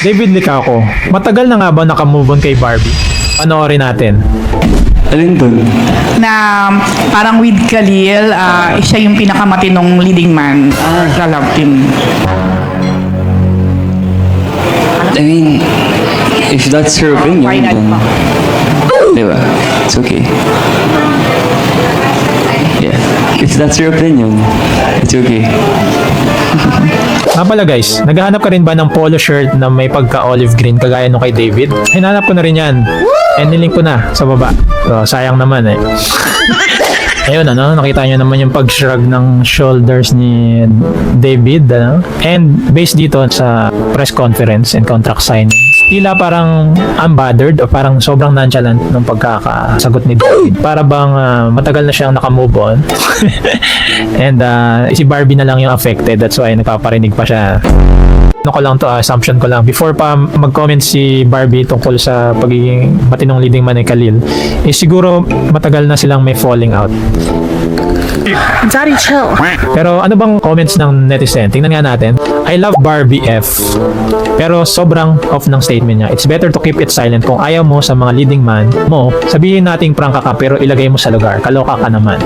David Licauco, matagal na nga ba nakamove on kay Barbie? Panoorin natin. Alin dun? Na parang with Khalil, siya yung pinakamatinong leading man sa love team. I mean, if that's your opinion, Why not? then... Diba? It's okay. Yeah. If that's your opinion, it's okay. Nga pala guys, naghahanap ka rin ba ng polo shirt na may pagka-olive green kagaya nung kay David? Hinanap ko na rin yan. And nilink ko na sa baba. So, sayang naman eh. Ayun nakita nyo naman yung pag-shrug ng shoulders ni David. And based dito sa press conference and contract signing, tila parang unbothered o parang sobrang nonchalant ng pagkakasagot ni David. Para bang matagal na siyang nakamove on. And si Barbie na lang yung affected. That's why nagpaparinig pa siya. Ko lang to, assumption ko lang. Before pa mag-comment si Barbie tungkol sa pagiging matinong leading man ni Khalil, siguro matagal na silang may falling out. Daddy, chill. Pero ano bang comments ng netizen? Tingnan nga natin. I love Barbie F. Pero sobrang off ng statement niya. It's better to keep it silent. Kung ayaw mo sa mga leading man mo, sabihin nating prangka ka pero ilagay mo sa lugar. Kaloka ka naman.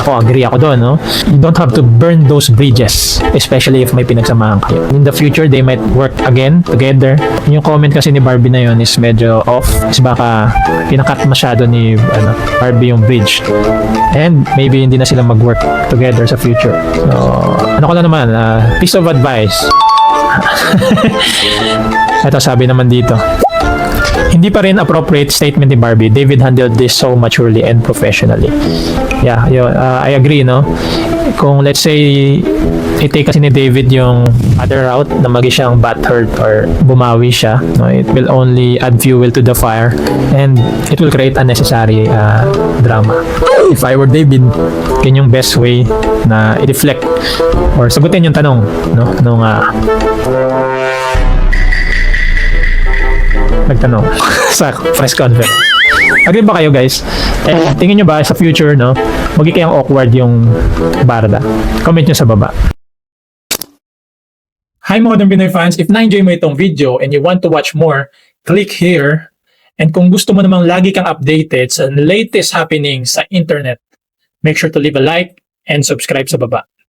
Ako, agree ako doon, no? You don't have to burn those bridges, especially if may pinagsamahan kayo. In the future, they might work again, together. Yung comment kasi ni Barbie na yun is medyo off. Kasi baka pinakat masyado ni Barbie yung bridge. And maybe hindi na sila mag-work together sa future. So, ano ko lang naman, piece of advice. Ito, sabi naman dito. Hindi pa rin appropriate statement ni Barbie. David handled this so maturely and professionally. Yeah, I agree, no? Kung let's say i-take kasi ni David yung other route na magi siyang butthurt or bumawi siya, no? It will only add fuel to the fire and it will create unnecessary drama. If I were David, yun yung best way na i-reflect or sagutin yung tanong, no? Nung nagtanong sa press conference. Agree ba kayo guys? Tingin nyo ba sa future, no? Magiging awkward yung barda? Comment nyo sa baba. Hi Modern Pinoy fans! If na-enjoy mo itong video and you want to watch more, click here. And kung gusto mo namang lagi kang updated sa latest happenings sa internet, make sure to leave a like and subscribe sa baba.